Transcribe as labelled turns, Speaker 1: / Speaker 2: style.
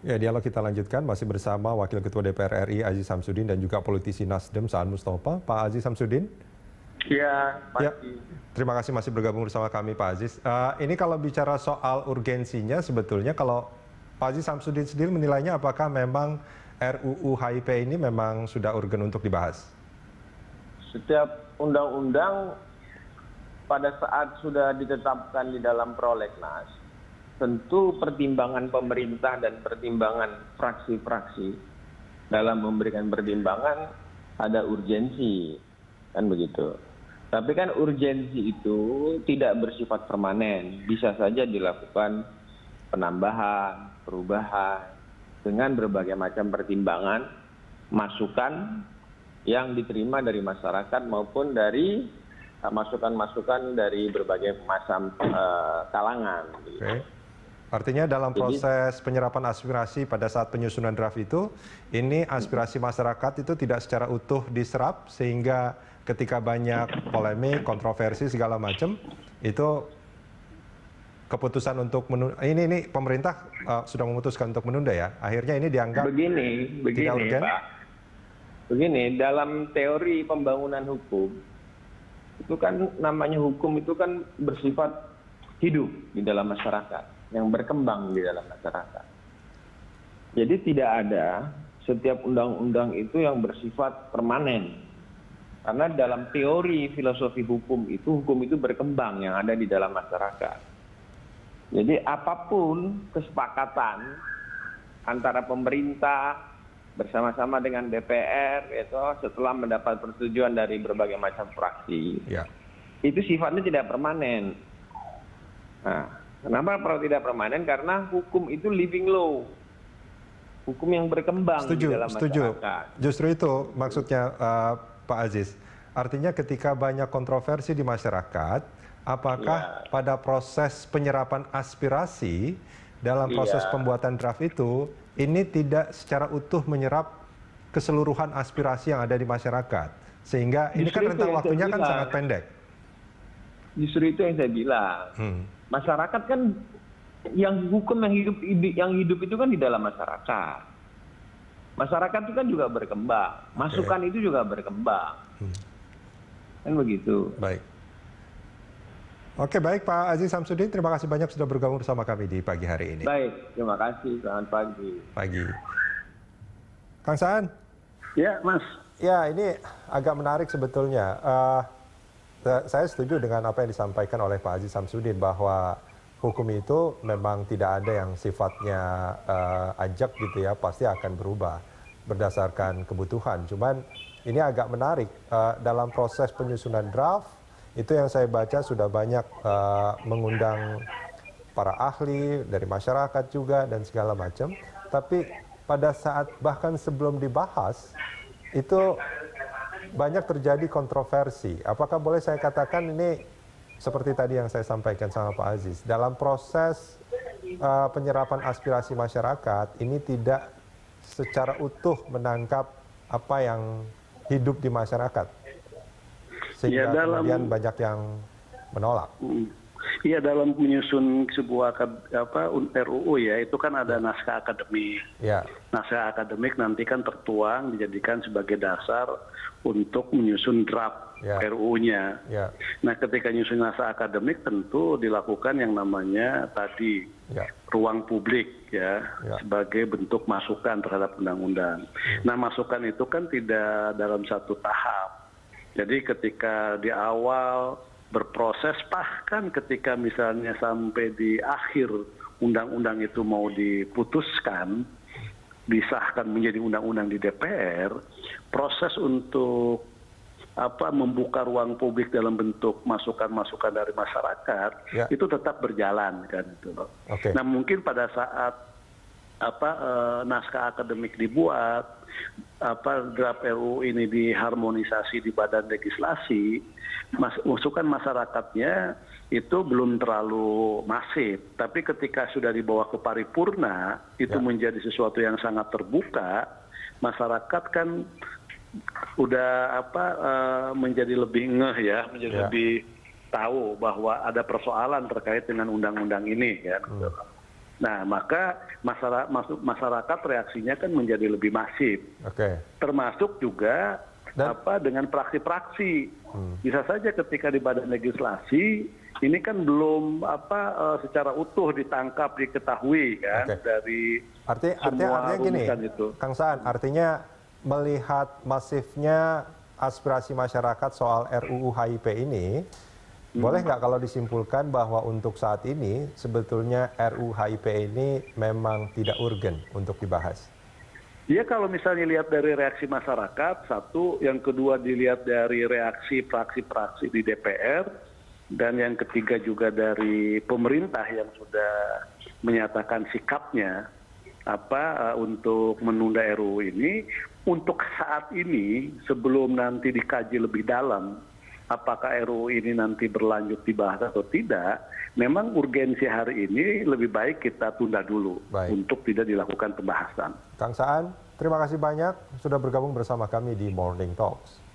Speaker 1: Ya, dialog kita lanjutkan masih bersama Wakil Ketua DPR RI Aziz Samsudin dan juga politisi Nasdem Saan Mustafa. Pak Aziz Samsudin.
Speaker 2: Ya,
Speaker 1: ya, terima kasih masih bergabung bersama kami Pak Aziz. Ini kalau bicara soal urgensinya sebetulnya kalau Pak Aziz Samsudin sendiri menilainya apakah memang RUU HIP ini memang sudah urgen untuk dibahas?
Speaker 2: Setiap undang-undang pada saat sudah ditetapkan di dalam prolegnas, tentu pertimbangan pemerintah dan pertimbangan fraksi-fraksi dalam memberikan pertimbangan ada urgensi, kan begitu. Tapi kan urgensi itu tidak bersifat permanen, bisa saja dilakukan penambahan, perubahan dengan berbagai macam pertimbangan, masukan yang diterima dari masyarakat maupun dari masukan-masukan dari berbagai macam kalangan.
Speaker 1: Okay. Artinya dalam proses penyerapan aspirasi pada saat penyusunan draft itu, ini aspirasi masyarakat itu tidak secara utuh diserap sehingga ketika banyak polemik, kontroversi segala macam, itu keputusan untuk menunda, ini pemerintah sudah memutuskan untuk menunda ya. Akhirnya ini dianggap
Speaker 2: begini Pak. Begini, dalam teori pembangunan hukum, itu kan namanya hukum itu kan bersifat hidup di dalam masyarakat, yang berkembang di dalam masyarakat. Jadi tidak ada setiap undang-undang itu yang bersifat permanen. Karena dalam teori filosofi hukum itu berkembang yang ada di dalam masyarakat. Jadi apapun kesepakatan antara pemerintah bersama-sama dengan DPR itu setelah mendapat persetujuan dari berbagai macam fraksi, itu sifatnya tidak permanen. Nah, kenapa kalau tidak permanen? Karena hukum itu living law, hukum yang berkembang di dalam masyarakat.
Speaker 1: Justru itu maksudnya Pak Aziz. Artinya ketika banyak kontroversi di masyarakat, apakah pada proses penyerapan aspirasi dalam proses pembuatan draft itu, ini tidak secara utuh menyerap keseluruhan aspirasi yang ada di masyarakat? Sehingga ini kan rentang waktunya kan sangat pendek.
Speaker 2: Justru itu yang saya bilang. Masyarakat kan yang hukum yang hidup itu kan di dalam masyarakat. Masyarakat itu kan juga berkembang, masukan itu juga berkembang, kan begitu.
Speaker 1: Baik. Oke, baik Pak Aziz Samsudin, terima kasih banyak sudah bergabung bersama kami di pagi hari ini.
Speaker 2: Baik, terima kasih. Selamat pagi.
Speaker 1: Pagi. Kang Saan.
Speaker 2: Ya, Mas.
Speaker 1: Ya, ini agak menarik sebetulnya. Saya setuju dengan apa yang disampaikan oleh Pak Aziz Samsudin bahwa hukum itu memang tidak ada yang sifatnya ajak gitu ya, pasti akan berubah berdasarkan kebutuhan. Cuman ini agak menarik dalam proses penyusunan draft itu yang saya baca sudah banyak mengundang para ahli dari masyarakat juga dan segala macam. Tapi pada saat bahkan sebelum dibahas itu banyak terjadi kontroversi. Apakah boleh saya katakan ini seperti tadi yang saya sampaikan sama Pak Aziz, dalam proses penyerapan aspirasi masyarakat ini tidak secara utuh menangkap apa yang hidup di masyarakat, sehingga kemudian banyak yang menolak.
Speaker 3: Iya, dalam menyusun sebuah RUU ya, itu kan ada naskah akademik. Naskah akademik nanti kan tertuang dijadikan sebagai dasar untuk menyusun draft RUU-nya. Nah, ketika menyusun naskah akademik tentu dilakukan yang namanya tadi ruang publik ya, sebagai bentuk masukan terhadap undang-undang. Nah, masukan itu kan tidak dalam satu tahap. Jadi ketika di awal berproses, bahkan ketika misalnya sampai di akhir undang-undang itu mau diputuskan, disahkan menjadi undang-undang di DPR, proses untuk membuka ruang publik dalam bentuk masukan-masukan dari masyarakat itu tetap berjalan kan itu. Nah, mungkin pada saat naskah akademik dibuat, draft RUU ini diharmonisasi di badan legislasi, masukan masyarakatnya itu belum terlalu masif. Tapi ketika sudah dibawa ke paripurna, itu menjadi sesuatu yang sangat terbuka. Masyarakat kan udah menjadi lebih ngeh ya, menjadi lebih tahu bahwa ada persoalan terkait dengan undang-undang ini kan. Nah, maka masyarakat reaksinya kan menjadi lebih masif. Termasuk juga dengan praksi-praksi. Bisa saja ketika di badan legislasi ini kan belum secara utuh ditangkap, diketahui kan dari
Speaker 1: artinya gini, itu. Kang Saan, artinya melihat masifnya aspirasi masyarakat soal RUU HIP ini, boleh nggak kalau disimpulkan bahwa untuk saat ini sebetulnya RUU HIP ini memang tidak urgen untuk dibahas?
Speaker 3: Ya, kalau misalnya lihat dari reaksi masyarakat, satu, yang kedua dilihat dari reaksi praksi-praksi di DPR, dan yang ketiga juga dari pemerintah yang sudah menyatakan sikapnya untuk menunda RUU ini. Untuk saat ini, sebelum nanti dikaji lebih dalam apakah RUU ini nanti berlanjut dibahas atau tidak, memang urgensi hari ini lebih baik kita tunda dulu untuk tidak dilakukan pembahasan.
Speaker 1: Kang Saan, terima kasih banyak sudah bergabung bersama kami di Morning Talks.